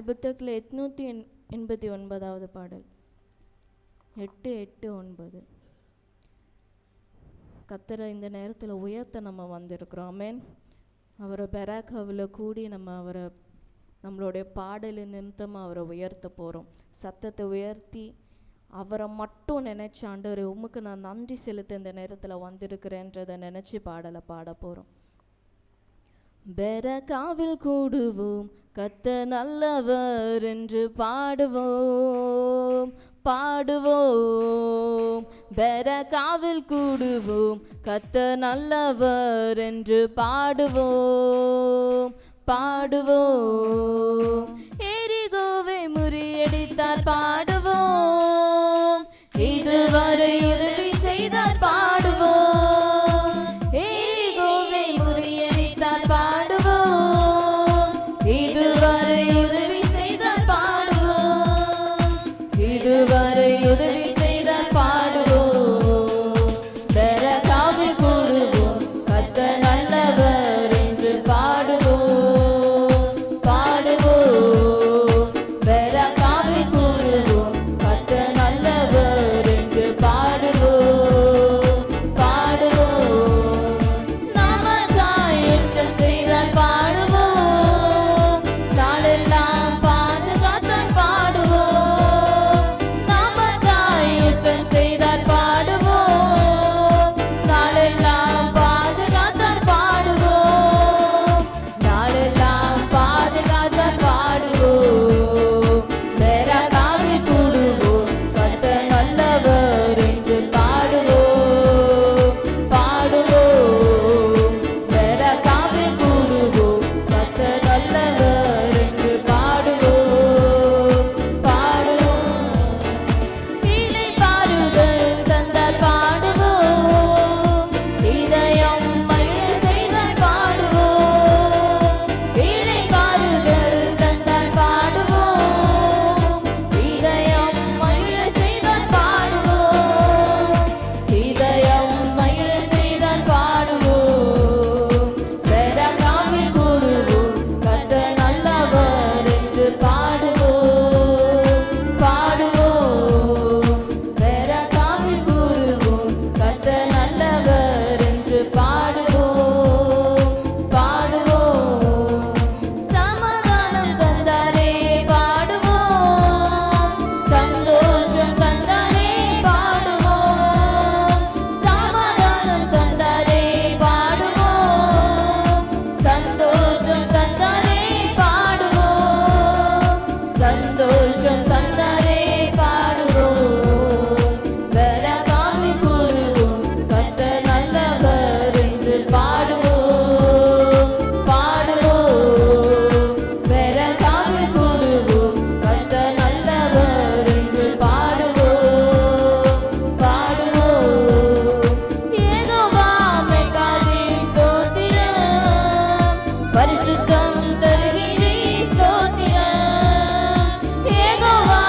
புத்தகத்தில் 889வது பாடல் 8:8-9. கர்த்தரை இந்த நேரத்தில் உயர்த்த நம்ம வந்திருக்கிறோம். ஆமென். அவரை பெராக்காவில் கூடி நம்ம அவரை நம்மளுடைய பாடலின் நிமித்தமாக அவரை உயர்த்த போகிறோம். சத்தத்தை உயர்த்தி அவரை மட்டும் நினைச்சு, ஆண்டவரே உமக்கு நான் நன்றி செலுத்த இந்த நேரத்தில் வந்திருக்கிறேன்றதை நினச்சி பாடலை பாட போகிறோம். பெராக்காவில் கூடுவோம், கர்த்தர் நல்லவர் என்று பாடுவோம் பாடுவோம். பெராக்காவில் கூடுவோம், கர்த்தர் நல்லவர் என்று பாடுவோம் பாடுவோம். எரிகோவை முறியடித்தார் பாடுவோம், இதுவரை உதவி செய்தார் பாடுவோம். எரிகோவை முறியடித்தார் பாடுவோம், இதுவரை உதவி செய்தார் பாடுவோம். இதுவரை உதவி செய்தார் பாடுவோம். பெராக்காவில் கூடுவோம், கர்த்தர் நல்லவர் என்று பாடுவோம் பாடுவோம். பெராக்காவில் கூடுவோம், கர்த்தர் நல்லவர் என்று பாடுவோம் பாடுவோம். நமக்காய் யுத்தம் செய்தார் பாடுவோம், நாளெல்லாம் பாதுகாத்தார் பாடுவோம். நமக்காய் யுத்தம் செய்தார் பாடுவோம், நாளெல்லாம் பாதுகாத்தார் பாடுவோம். நாளெல்லாம் பாதுகாத்தார் பாடுவோம். பெராக்காவில் கூடுவோம், கர்த்தர் நல்லவர் என்று பாடுவோம் பாடுவோம். பெராக்காவில் கூடுவோம், கர்த்தர் நல்லவர் என்று பாடுவோம் பாடுவோம். இளைப்பாறுதல் தந்தார் பாடுவோம், இதயம் மகிழ செய்தார் பாடுவோம். இளைப்பாறுதல் தந்தார் பாடுவோம், இதயம் மகிழ செய்தார் பாடுவோம். இதயம் மகிழ செய்தார் பாடுவோம். பெராக்காவில் கூடுவோம், கர்த்தர் நல்லவர் என்று பாடுவோம் பாடுவோம். பெராக்காவில் கூடுவோம், கர்த்தர் நல்லவர் என்று பாடுவோம் பாடுவோம். சமாதானம் தந்தாரே பாடுவோம், சந்தோஷம் தந்தாரே பாடுவோம். சமாதானம் தந்தாரே பாடுவோம், சந்தோஷம் தந்தாரே பாடுவோம். சந்தோஷம் தந்தாரே பாடுவோம். பெராக்காவில் கூடுவோம், கர்த்தர் நல்லவர் என்று பாடுவோம் பாடுவோம். பெராக்காவில் கூடுவோம், கர்த்தர் நல்லவர் என்று பாடுவோம் பாடுவோம். யெகோவா மெகாதேவி ஸ்தோத்திரம், பரிசுத்தம் தருகிறீர் ஸ்தோத்திரம். யெகோவா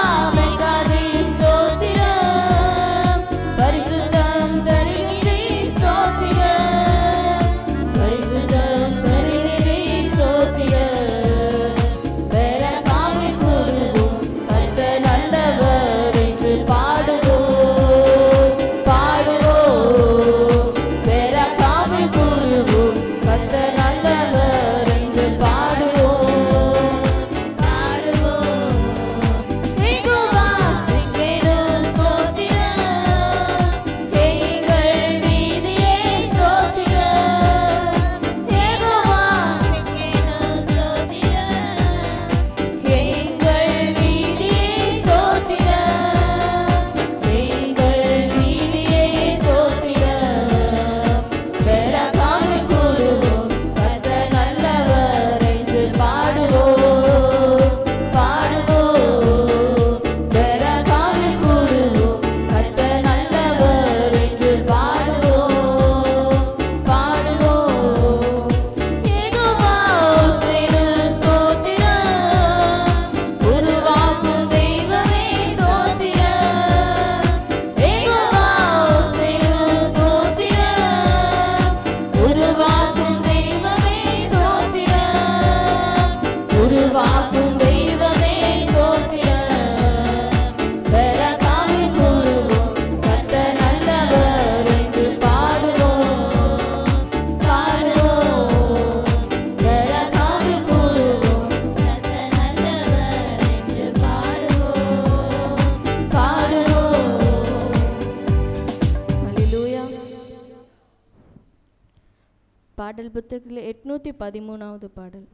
பாடல் புத்தகத்தில் 813வது பாடல்.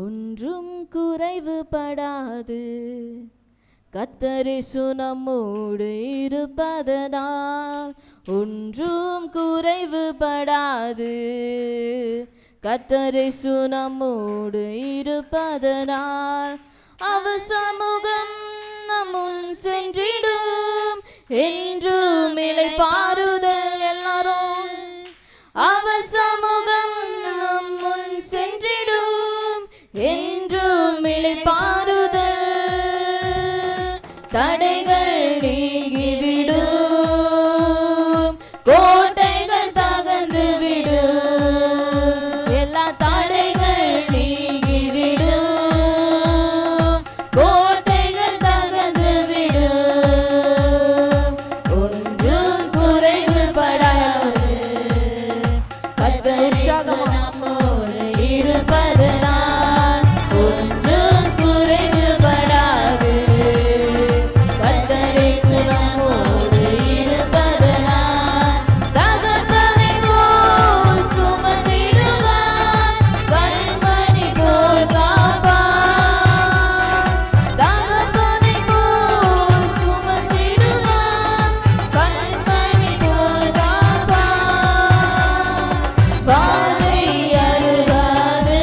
ஒன்றும் குறைவுபடாது கர்த்தர் இயேசு நம்மோடு இருப்பதனால், ஒன்றும் குறைவுபடாது கர்த்தர் இயேசு நம்மோடு இருப்பதனால், அவர் சமூகம் நம்முன் சென்றிடும் என்றும் இளைப்பாறுதல். எல்லாரும் அவர் சமூகம் நம்முன் சென்றிடும் என்றும் இளைப்பாறுதல். தடைகள் நீங்கிவிடும், கோட்டைகள் தகர்ந்து விடும். எல்லா தடைகள் நீங்கிவிடும், கோட்டைகள் தகர்ந்து விடும். ஒன்றும் குறைவுபடாது கர்த்தர் நம்மோடு இருப்பதனால், ஒன்றும் குறைவுபடாது கர்த்தர் இயேசு நம்மோடு இருப்பதனால். தகப்பனை போல் சுமந்திடுவார், கண்மணி போல் காப்பார். தகப்பனை போல் சுமந்திடுவார், கண்மணி போல் காப்பார். வாதை அருகாது,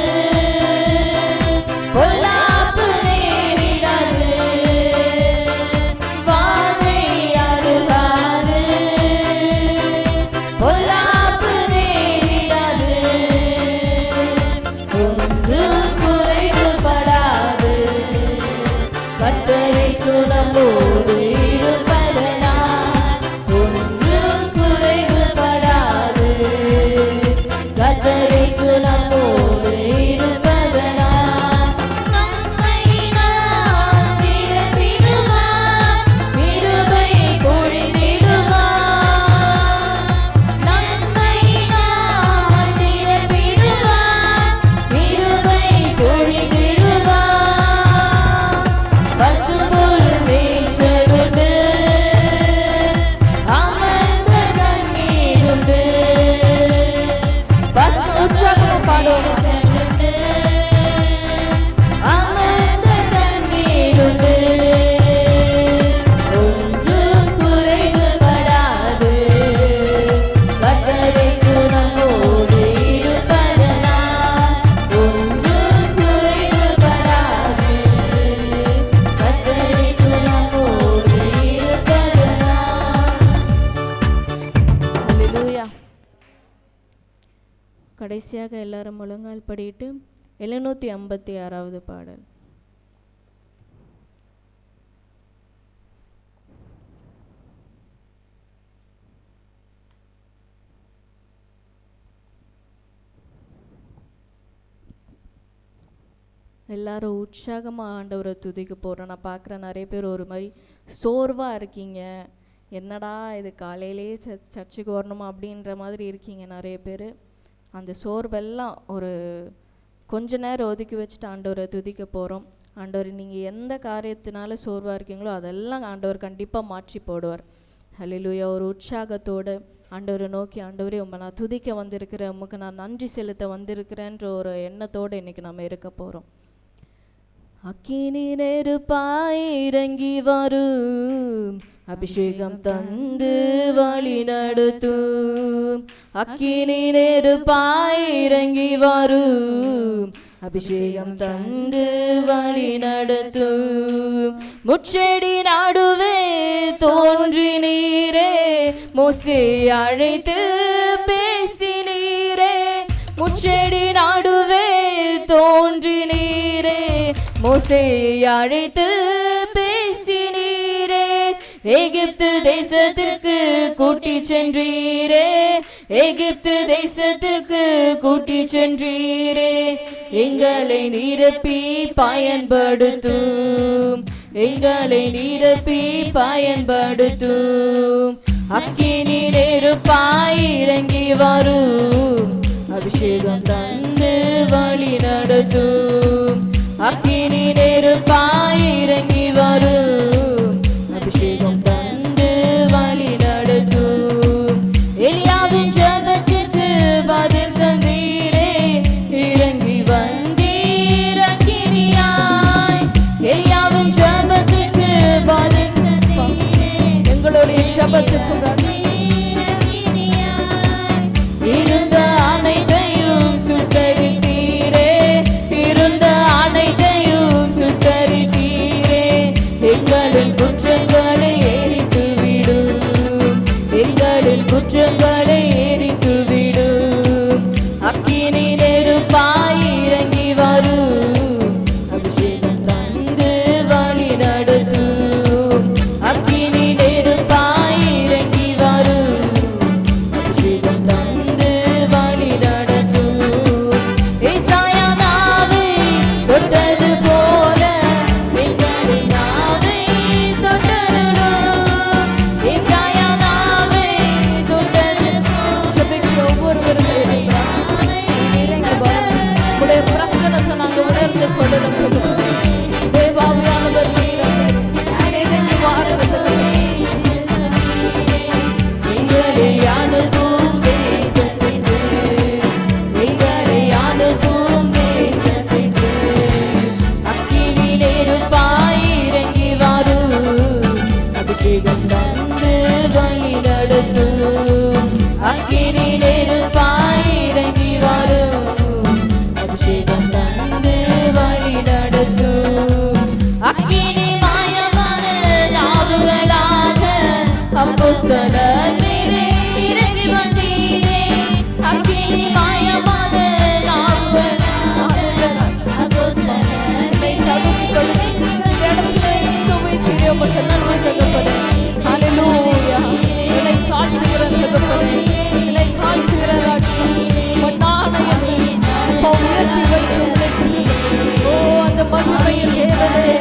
பொல்லாப்பு நேரிடாது. வாதை அருகாது, பொல்லாப்பு நேரிடாது. ஒன்றும் குறைவுபடாது கர்த்தர் இயேசு நம்மோடு இருப்பதனால், ஒன்றும் குறைவுபடாது கர்த்தர் இயேசு நம்மோடு இருப்பதனால். நன்மையினால் நிரப்பிடுவார், கிருபை பொழிந்திடுவார். நன்மையினால் நிரப்பிடுவார், கிருபை பொழிந்திடுவார். பசும்புல் மேய்ச்சலுண்டு, அமர்ந்த தண்ணீருண்டு. உற்சாகம் பாடுவோம். அமர்ந்த தண்ணீருண்டு, ஒன்றும் குறைவுபடாது கர்த்தர் இயேசு நம்மோடு இருப்பதனால், ஒன்றும் குறைவுபடாது கர்த்தர் இயேசு நம்மோடு இருப்பதனால். அல்லேலூயா. கடைசியாக எல்லாரும் முழங்கால் படிட்டு 756வது பாடல். எல்லாரும் உற்சாகமாக ஆண்டவரை துதிக்க போகிறோம். நான் பார்க்குறேன் நிறைய பேர் ஒரு மாதிரி சோர்வாக இருக்கீங்க. என்னடா இது காலையிலேயே சர்ச்சுக்கு வரணுமா அப்படின்ற மாதிரி இருக்கீங்க நிறைய பேர். அந்த சோர்வெல்லாம் ஒரு கொஞ்ச நேரம் ஒதுக்கி வச்சுட்டு ஆண்டவரை துதிக்க போகிறோம். ஆண்டவர் நீங்கள் எந்த காரியத்தினால சோர்வாக இருக்கீங்களோ அதெல்லாம் ஆண்டவர் கண்டிப்பாக மாற்றி போடுவார். ஹல்லேலூயா. ஒரு உற்சாகத்தோடு ஆண்டவரை நோக்கி, ஆண்டவரே உம்மை நான் துதிக்க வந்திருக்கிறேன், உமக்கு நான் நன்றி செலுத்த வந்திருக்கிறேன்ற ஒரு எண்ணத்தோடு இன்றைக்கி நம்ம இருக்க போகிறோம். அக்கினி நெருப்பாய் இறங்கி வரும், அபிஷேகம் தந்து வழி நடத்தும். அக்கினி நெருப்பாய் இறங்கி வரும், அபிஷேகம் தந்து வழி நடத்தும். முச்செடி நடுவே தோன்றி நீரே, மோசே அழைத்து பேசினீரே. முச்செடி நடுவே தோன்றி நீரே, மோசே அழைத்து பேசினீரே. எகிப்து தேசத்திற்கு கூட்டி சென்றீரே, எகிப்து தேசத்திற்கு கூட்டி சென்றீரே. எங்களை நிரப்பி பயன்படுத்தும், எங்களை நிரப்பி பயன்படுத்தும். அக்கினி நெருப்பாய் இறங்கி வரும், அபிஷேகம் தந்து வழி நடத்தும். அக்கினி நெருப்பாய் இறங்கி வரும், அபிஷேகம் தந்து வழி நடத்தும். வந்தீர் அக்கினியாய், எலியாவின் ஜெபத்துக்கு பதில் தந்தீரே. எங்களுடைய ஜெபத்துக்கு இருந்த அனைத்தையும் சுட்டரித்தீரே, இருந்த அனைத்தையும் சுட்டரித்தீரே. எங்களின் குற்றங்களை எரித்து விடும், எங்களின் குற்றங்களை எரித்து விடும். அக்கினி நெருப்பாய் இறங்கி வரும், அபிஷேகம் தந்து வழி நடத்தும். அக்கினி நெருப்பாய் இறங்கி வரும், அபிஷேகம் தந்து வழி நடத்தும். ஏசாயா நாவை தொட்டது போல எங்களின் நாவை தொட்டருளும். ஏசாயா நாவை தொட்டது போல ஒவ்வொருவரும் இறங்கி வரும். உடைய பிரசனத்தை நாங்கள் உணர்ந்து கொள்ளணும். தேவாவியானவர் இறங்கி வாருங்கள். எங்களை அனுப்பும் தேசத்திற்கு, எங்களை அனுப்பும் தேசத்திற்கு. அக்கினி நெருப்பாய் இறங்கி வரும், அபிஷேகம் தந்து வழி நடத்தும். அக்கினி நெருப்பாய் இறங்கி வரும், அபிஷேகம் தந்து வழி நடத்தும். அக்கினி மாயமான நாவுகளாக அப்போஸ்தலர் மீது இறங்கி வந்தீரே. அக்கினி மாயமான நாவுகளாக அப்போஸ்தலர் மீது தகுதிப்படுத்தி இடத்தை துவைத்தீரே. உமக்கு நன்றி தகப்பனே. ஹல்லேலூயா. என்னை தாழ்த்துகிற தகப்பனே, என்னை தாழ்த்துகிற ராஜா, மண்ணாணையத்தை அப்பா உயர்த்தி வைத்து ஓ அந்த மகிமையின் தேவனே,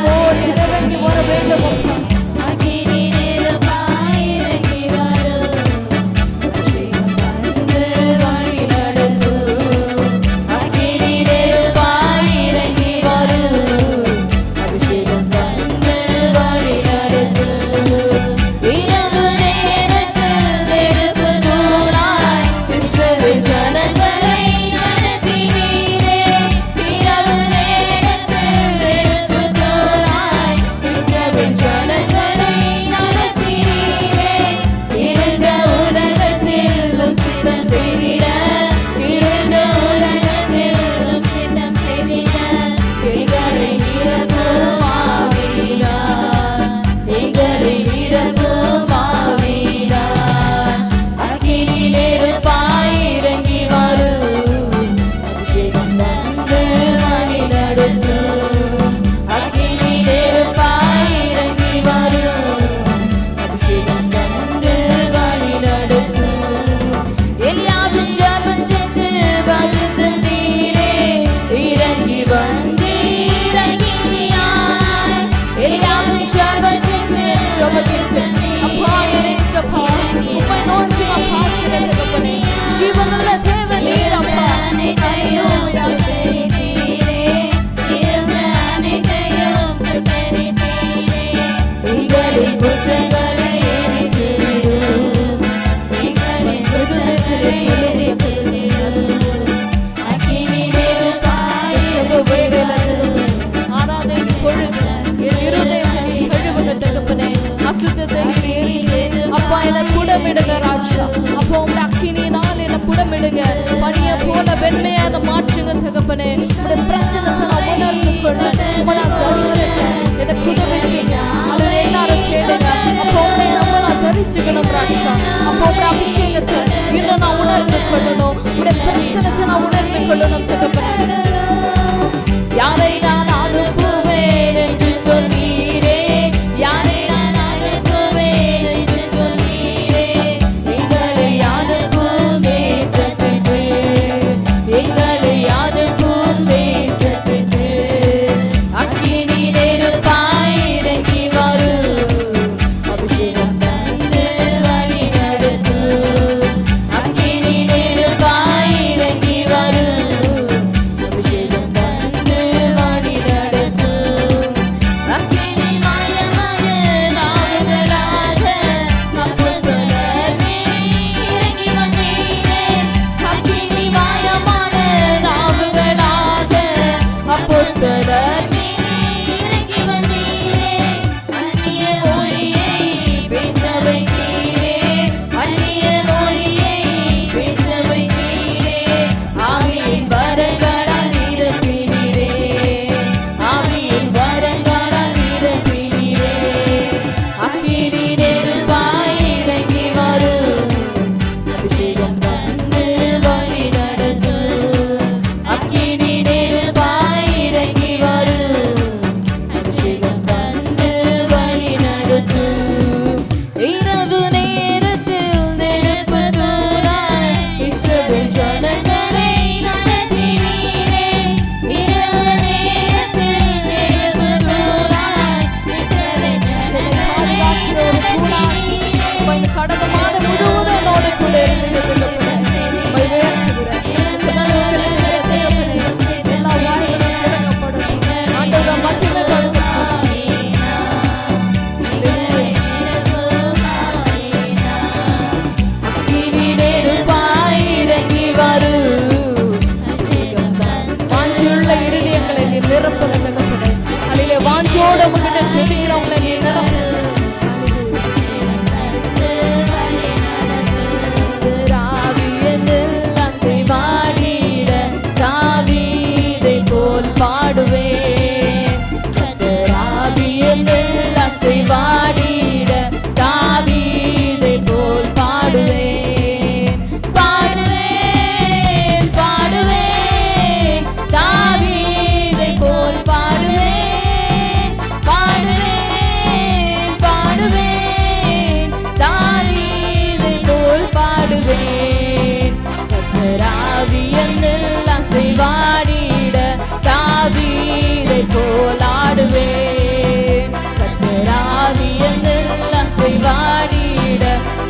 ஓ நீர் இறங்கி வர வேண்டும் அப்பா. அக்கினி நெருப்பாய் இறங்கி வரும், அபிஷேகம் தந்து வழி நடத்தும். அக்கினி நெருப்பாய் இறங்கி வரும், அபிஷேகம் தந்து வழி நடத்தும். இரவு நேரத்தில் நெருப்பு தூணாய் இஸ்ரவேல் ஜனங்களை நடத்தினீரே. இரவு நேரத்தில் நெருப்பு தூணாய் இஸ்ரவேல் ஜனங்களை நடத்தினீரே. இருண்ட உலகத்திலும் சித்தம் செய்திட, இருண்ட உலகத்திலும் சித்தம் செய்திட. எங்களை நிரப்பும் ஆவியினார், எங்களை நிரப்பும் ஆவியினார். அக்கினி நெருப்பாய் இறங்கி வரும், அபிஷேகம் தந்து வழி நடத்தும். அக்கினி நெருப்பாய் இறங்கி வரும், அபிஷேகம் தந்து வழி நடத்தும். எலியாவின் ஜெபத்துக்கு பதில் தந்தீரே, இறங்கி வந்தீர் அக்கினியாய். எலியாவின் ஜெபத்துக்கு அப்பா இறைச்சப்பா, உம்மை நோக்கி நான் பார்க்கிறேன் தகப்பனே. ஜீவனுள்ள தேவன் நீர் அப்பா. ஹல்லேலூயா. எங்களின் குற்றங்களை எரித்து விடும், எங்களின் குற்றங்களை எரித்து விடும். அக்கினி நெருப்பாய் ஆராதனை பொழுது என் இருதயத்தை நீர் கழுவுங்க தகப்பனே. அசுத்தத்தை நீர் எரித்து அப்பா என்னை புடமிடுங்க ராஜா. அப்போ உங்க அக்கினியினால் என்னை புடமிடுங்க. பனியை போல வெண்மையாக மாற்றுங்க தகப்பனே. உடைய பிரச்சனத்தை நான் உணர்ந்து கொள்ள எனக்கு உதவி செய்யுங்க. அதை எல்லாரும் கேளுங்க. அப்போ உங்களை நம்ம நான் தரிசிக்கணும் ராஜா. அப்போ உங்க அபிஷேகத்தை இன்னும் நான் உணர்ந்து கொள்ளணும். உடைய பிரச்சனத்தை நான் உணர்ந்து கொள்ளணும் தகப்பனே. யாரை நான் அனுப்புவேன் என்று சொன்னீரே, யாரை நான் அனுப்புவேன் என்று சொன்னீரே. எங்களை அனுப்பும் தேசத்திற்கு, எங்களை அனுப்பும் தேசத்திற்கு. அக்கினி நெருப்பாய் இறங்கி வரும், அபிஷேகம் தந்து வழி நடத்தும். அக்கினி நெருப்பாய் இறங்கி வரும், அபிஷேகம் போல் பாடுவேன். கர்த்தர் ஆவியில் அசைவாடிட தாவீதை போல் பாடுவேன். பாடுவேன் பாடுவேன் தாவீதை போல் பாடுவேன். பாடுவேன் பாடுவேன் தாவீதை போல் பாடுவேன். கர்த்தர் ஆவியில் அசைவாடிட தாவீதை போல் ஆடுவேன். கர்த்தர் ஆவியில் அசைவாடிட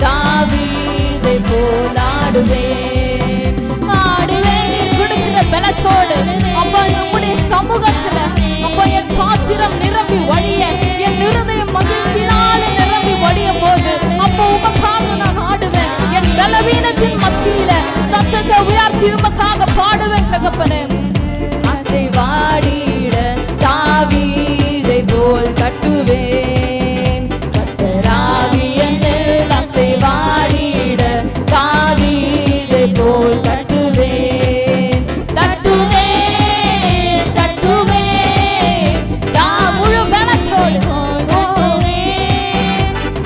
தாவீதை போல் ஆடுவேன். ஆடுவேன் கொடுக்கிற பலத்தோடு அப்பா நம்முடைய சமூகத்துல அப்பா என் பாத்திரம் நிரம்பி வழிய, என் இருதயம் மகிழ்ச்சியினாலே நிரம்பி வழிய போது அப்போ உமக்காக நான் ஆடுவேன். என் பலவீனத்தின் மத்தியில சத்தத்தை உயர்த்தி உமக்காக பாடுவேன் தகப்பனே. அசைவாடிட தாவீதை போல் தட்டுவேன். கர்த்தர் ஆவியில் அசைவாடிட தாவீதை போல் தட்டுவேன். தட்டுவேன் தட்டுவேன் முழு பலத்தோடு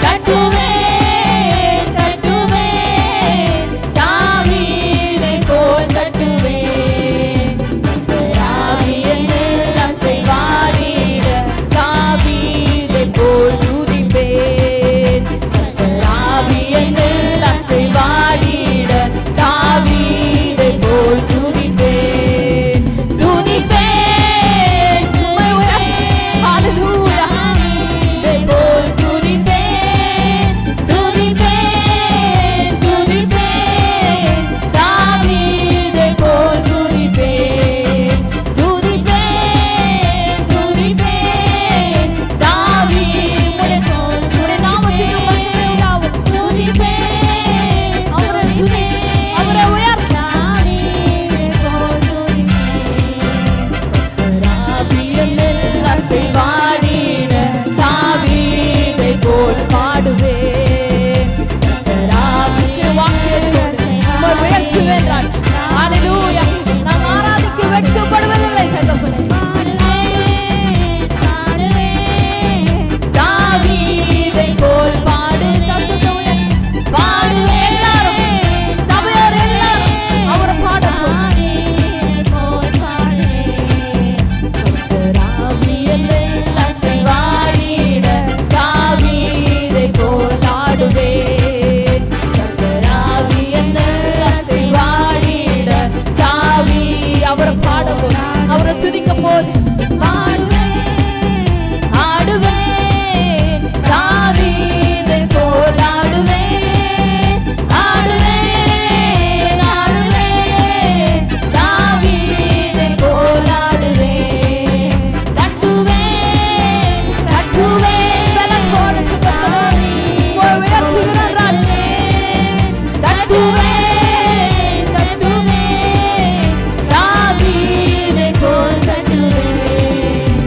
தட்டுவேன் தட்டுவேன் தாவீதை போல் தட்டுவேன். கர்த்தர் ஆவியில் அசைவாடிட தாவீதை போல் துதிப்பேன். கர்த்தர் ஆவியில் அசைவாடிட தாவீதை போல் துதிப்பேன். துதிப்பேன் உம்மை ஹல்லேலூயா போல் துதிப்பேன். துதிப்பேன் துதிப்பேன் தாவீதை போல் துதிப்பேன். துதிப்பேன் துதிப்பேன் தாவீதை போல் உம்முடைய நாமத்திற்கு மகிமை உண்டாகும். துதிப்பேன் அவரை உயர்த்த தாவீதை போல் துதிப்பேன். கர்த்தர் ஆவியில் அசைவாடிட தாவீதை போல் பாடுவேன். கர்த்தர் ஆவியின் வாக்கியத்தோடு உம்மை உயர்த்துவேன் ராஜா. ஹல்லேலூயா. நான் ஆராதிக்க வெட்கப்படுவதில்லை தகப்பனே. தாவீதை போல் பாடு. சத்தத்தை உயர்த்தி பாடுவேன். எல்லாரும் சபையோர் எல்லாரும் அவரை பாடுவோம். கர்த்தர் ஆவியில் அசைவாடிட தாவீதை போல் ஆடுவேன். கர்த்தர் ஆவியில் அசைவாடிட அவரை பாடுவோம். அவரை துதிக்க போது ஆடுவேன் தாவீதை போல் ஆடுவேன். ஆடுவேன் ஆடுவேன் தாவீதை போல் ஆடுவேன். தட்டுவேன் தட்டுவேன் பலத்தோடு உயர்த்துகிறேன் ராஜா. தட்டுவேன் தட்டுவேன் தாவீதை போல் தட்டுவேன்.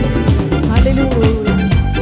ஹல்லேலூயா.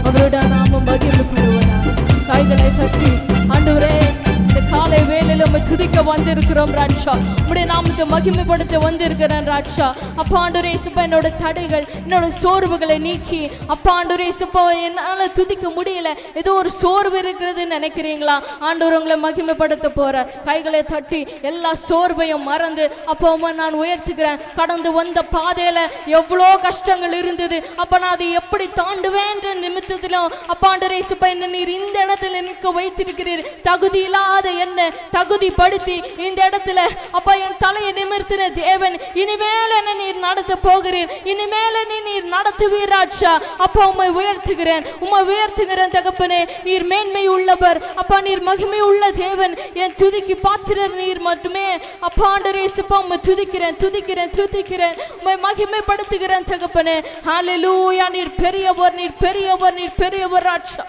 அவருடைய நாமம் மகிமைப்படுவதாக. கைகளை தட்டி ஆண்டவரே இந்த காலை வேளையில உம்மை துதிக்க வந்திருக்கிறோம் ராஜா. உம்முடைய நாமத்தை மகிமைப்படுத்த வந்திருக்கிறேன் ராஜா. அப்பா ஆண்டவரே இயேசுப்பா என்னோட தடைகள் என்னோட சோர்வுகளை நீக்கி அப்பா ஆண்டவரே இயேசுப்பா என்னால துதிக்க முடியல, ஏதோ ஒரு சோர்வு இருக்கிறதுன்னு நினைக்கிறீங்களா? ஆண்டவர் உங்களை மகிமைப்படுத்த போறார். கைகளை தட்டி எல்லா சோர்வையும் மறந்து அப்பா உம்மை நான் உயர்த்துகிறேன். கடந்து வந்த பாதையில எவ்வளோ கஷ்டங்கள் இருந்தது, அப்ப நான் அதை எப்படி தாண்டுவேன் என்ற நிமித்தத்திலும் அப்பா ஆண்டவரே இயேசுப்பா என்ன நீர் இந்த இடத்துல நிற்க வைத்திருக்கிறீர். தகுதி இல்லாத என்ன தகுதிப்படுத்தி இந்த இடத்துல அப்பா என் தலையை நிமிர்த்தின தேவன், இனிமேல் என்ன நீர் நடத்த போகிறீர், இனிமேல் நீர் நடத்துவீர் ராஜா. அப்பா உம்மை உயர்த்துகிறேன், உம்மை உயர்த்துகிறேன் தகப்பனே. நீர் மேன்மை உள்ளவர் அப்பா, நீர் மகிமை உள்ள தேவன், என் துதிக்கு பாத்திரர் நீர் மட்டுமே. அப்பா ஆண்டவரே இயேசுப்பா உம்மை துதிக்கிறேன் துதிக்கிறேன் துதிக்கிறேன், உம்மை மகிமைப்படுத்துகிறேன் தகப்பனே. ஹல்லேலூயா. நீர் பெரியவர், நீர் பெரியவர், நீர் பெரியவர் ராஜா.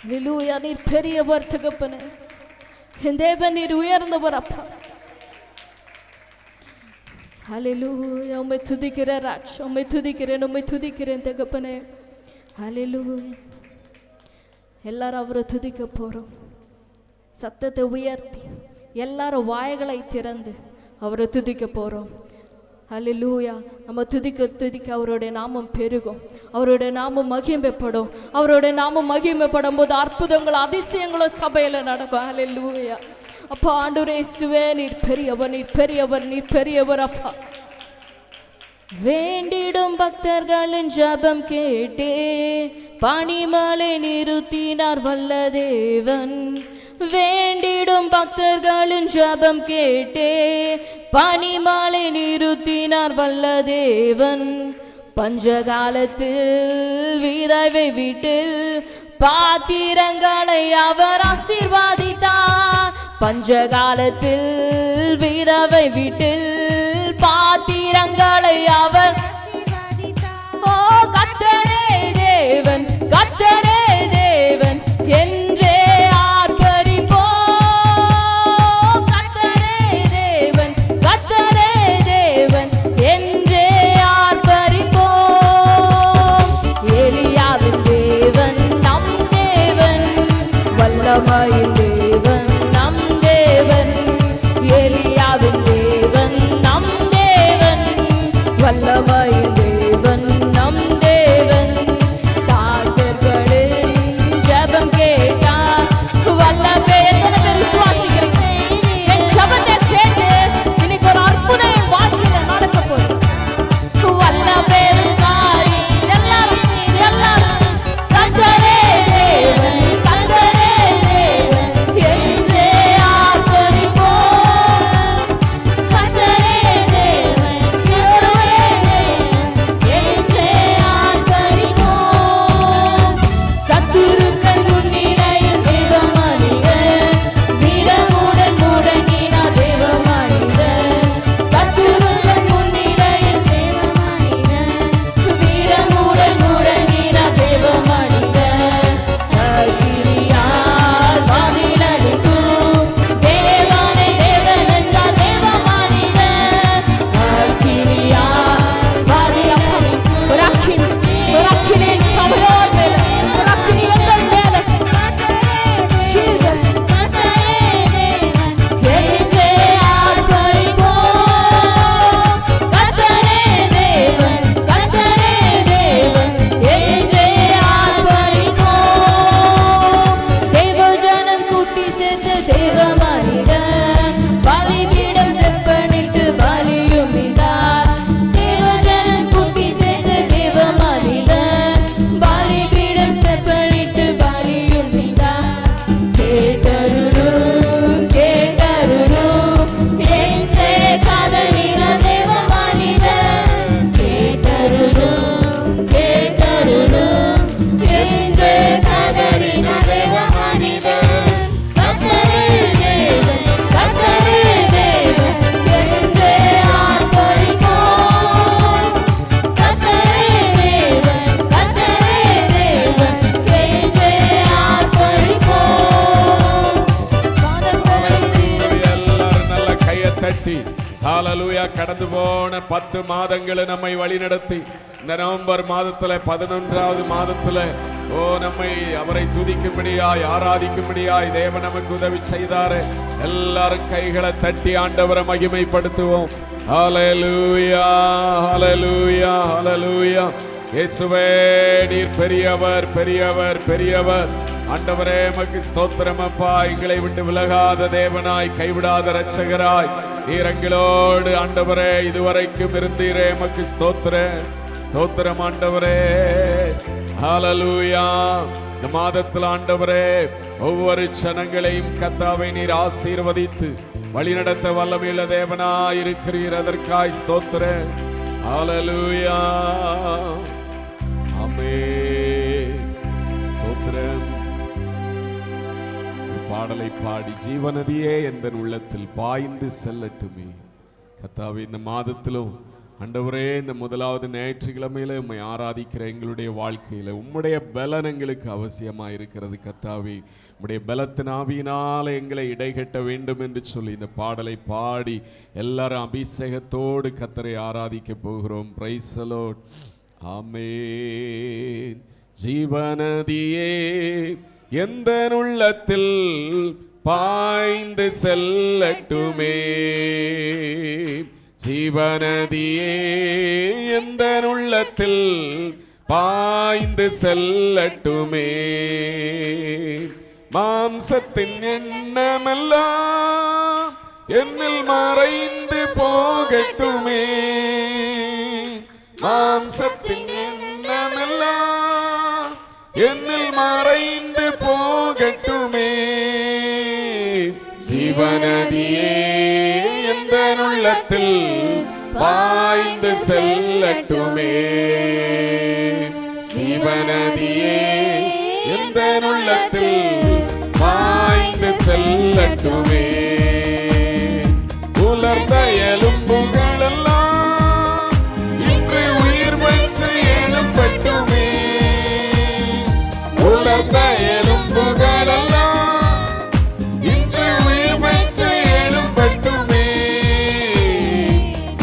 ஹல்லேலூயா. நீர் பெரியவர் தகப்பனே. என் தேவன் நீர் உயர்ந்தவர் அப்பா. ஹல்லேலூயா. உம்மை துதிக்கிறேன் ராஜா, உம்மை துதிக்கிறேன், உம்மை துதிக்கிறேன் தகப்பனே. ஹல்லேலூயா. எல்லாரும் அவரை துதிக்க போறோம். சத்தத்தை உயர்த்தி எல்லாரும் வாய்களை திறந்து அவரை துதிக்க போறோம். ஹல்லேலூயா. நம்ம துதிக்க துதிக்க அவருடைய நாமம் பெருகும், அவருடைய நாமம் மகிமைப்படும். அவருடைய நாமம் மகிமைப்படும் போது அற்புதங்களும் அதிசயங்களும் சபையில நடக்கும். ஹல்லேலூயா. அப்பா ஆண்டவரே இயேசுவே, நீர் பெரியவர், நீர் பெரியவர், நீர் பெரியவர். அப்பா வேண்டிடும் பக்தர்களின் ஜபம் கேட்டே பனிமலை நிறுத்தினார் வல்ல தேவன். வேண்டிடும் பக்தர்களின் ஜபம் கேட்டே பனிமலை நிறுத்தினார் வல்ல தேவன். பஞ்சகாலத்தில் விதவை வீட்டில் பாத்திரங்களை அவர் ஆசீர்வதித்தார். பஞ்சகாலத்தில் விதவை வீட்டில் பாத்திரங்களை அவர் ஓ கர்த்தரே தேவன், கர்த்தரே தேவன் என்றே ஆர்ப்பரிப்போம். கர்த்தரே தேவன், கர்த்தரே தேவன் என்றே ஆர்ப்பரிப்போம். எலியாவின் தேவன் நம் தேவன், வல்லமையின் தேவன் நம் தேவன். எலியாவின் தேவன் நம் தேவன், வல்லமையின் தேவன் நம் தேவன். தாசர்களின் ஜெபம் கேட்டார் வல்லமை. எத்தனை பேர் விசுவாசிக்கிறீங்க? என் ஜெபத்தை கேட்டு இன்னைக்கு ஒரு அற்புதம் என் வாழ்க்கையில நடக்க போகுது. வல்லமைக்காரி எல்லாரும் எல்லாரும் கர்த்தரே தேவன், கர்த்தரே தேவன் என்றே ஆர்ப்பரிப்போம். கர்த்தரே தேவன், கர்த்தரே தேவன் என்றே ஆர்ப்பரிப்போம். சத்துருக்கள் முன்னிலையில் தேவ மனிதன், வீரமுடன் முழங்கினார் தேவ மனிதன். சத்துருக்கள் முன்னிலையில் தேவ மனிதன், வீரமுடன் முழங்கினார் தேவ மனிதன். அக்கினியால் பதிலளிக்கும் தேவனை தேவன் என்றார் தேவ மனிதன். அக்கினியால் பதிலளிக்கும் ஒரு அக்கினி, ஒரு அக்கினி சபையோர் மேல, ஒரு அக்கினி எங்கள் மேல. Jesus. என்றே ஆர்ப்பரிப்போம். கர்த்தரே தேவன், கர்த்தரே தேவன் என்றே ஆர்ப்பரிப்போம். தேவஜனம் கூட்டி சேர்ந்த தேவ மனிதன், பலிபீடம் செப்பனிட்டு பலியும் இந்தார். தேவஜனம் கூட்டி சேர்ந்த தேவ மனிதன், பலிபீடம் செப்பனிட்டு பலியும் இந்தார். கேட்டருளும் கேட்டருளும் என்றே கதறின தேவ மனிதன். கேட்டருளும் கேட்டருளும் என்றே கதறின தேவ மனிதன். கர்த்தரே தேவன், கர்த்தரே தேவன் என்றே ஆர்ப்பரிப்போம். கர்த்தரே தேவன், கர்த்தரே தேவன் என்றே ஆர்ப்பரிப்போம். எல்லாரும் நல்ல கையை தட்டி ஹalleluya. கடந்து போன 10 மாதங்களை நம்மை வழிநடத்தி இந்த நவம்பர் மாதத்துல 11வது மாதத்துல நம்மை அவரை துதிக்கும்படியாய் ஆராதிக்கும்படியாய் தேவன் நமக்கு உதவி செய்தாரு. எல்லாரும் கைகளை தட்டி ஆண்டவரை மகிமைப்படுத்துவோம். ஹalleluya, ஹalleluya, ஹalleluya. இயேசுவே நீர் பெரியவர், பெரியவர், பெரியவர். ஆண்டவரே உமக்கு ஸ்தோத்திரம் அப்பா. எங்களை விட்டு விலகாத தேவனாய், கைவிடாத இரட்சகராய் நீர் எங்களோடு ஆண்டவரே இதுவரைக்கும் இருந்தீரே. உமக்கு ஸ்தோத்திரம், ஸ்தோத்திரம் ஆண்டவரே. ஹalleluya. இந்த மாதத்தில் ஆண்டவரே ஒவ்வொரு ஜனங்களையும் கர்த்தாவே நீர் ஆசீர்வதித்து வழிநடத்த வல்லமையுள்ள தேவனாய் இருக்கிறீர். அதற்காய் ஸ்தோத்திரம். ஹalleluya. ஆமென். ஸ்தோத்திரம். பாடலை பாடி ஜீவநதியே எந்தன் உள்ளத்தில் பாய்ந்து செல்லட்டுமே. கர்த்தாவே இந்த மாதத்திலும் ஆண்டவரே இந்த முதலாவது ஞாயிற்றுக்கிழமையில உம்மை ஆராதிக்கிற எங்களுடைய வாழ்க்கையில உம்முடைய பலன் எங்களுக்கு அவசியமா இருக்கிறது. கர்த்தாவே உம்முடைய பலத்தின் ஆவியினால எங்களை இடைகட்ட வேண்டும் என்று சொல்லி இந்த பாடலை பாடி எல்லாரும் அபிஷேகத்தோடு கர்த்தரை ஆராதிக்க போகிறோம். Price the Lord. ஆமென். ஜீவநதியே எந்தன் உள்ளத்தில் பாய்ந்து செல்லட்டுமே. ஜீவநதியே எந்த உள்ளத்தில் பாய்ந்து செல்லட்டுமே. மாம்சத்தின் எண்ணமெல்லாம் என்னில் மறைந்து போகட்டுமே. மாம்சத்தின் எண்ணமெல்லாம் என்னில் மறைந்து போகட்டுமே. ஜீவநதியே எந்த உள்ளத்தில் பாய்ந்து செல்லட்டுமே. ஜீவநதியே எந்த உள்ளத்தில் பாய்ந்து செல்லட்டுமே. உலர்ந்த எலும்புகளெல்லாம் இன்று உயிர் பெற்று எழும்பட்டுமே. உலர்ந்த எலும்புகளெல்லாம் இன்று உயிர் பெற்று எழும்பட்டுமே.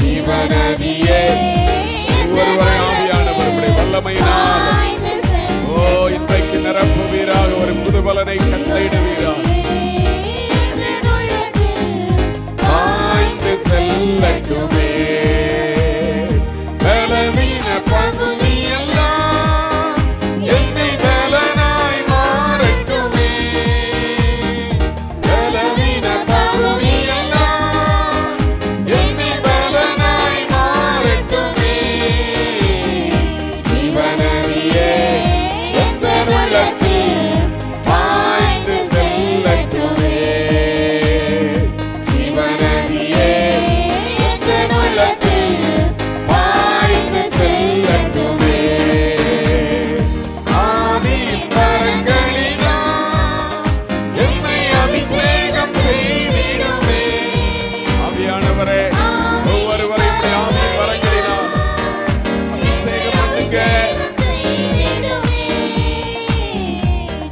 ஜீவநதியே ஒருவரை ஆவியானவருடைய வல்லமையினால் இன்றைக்கு நிரப்புவீராக, ஒரு புதுபலனை கட்டளையிடுவீராக. பாய்ந்து செல்லட்டுமே. பலவீன பகுதியெல்லாம் என்னை பலனாய் மாறட்டுமே. பலவீன பகுதியெல்லாம் என்னை பலனாய் மாறட்டுமே. ஜீவநதியே எந்த உள்ளத்தில் பாய்ந்து செல்லட்டுமே. ஜீவநதியே எந்த உள்ளத்தில் பாய்ந்து செல்லட்டுமே. ஆவியின் கரங்களினால் என்னை அபிஷேகம் செய்திடுமே. ஆவியானவரே ஒவ்வொருவரையும் ஆவியின் கரங்களினால் அபிஷேகம் பண்ணுங்க.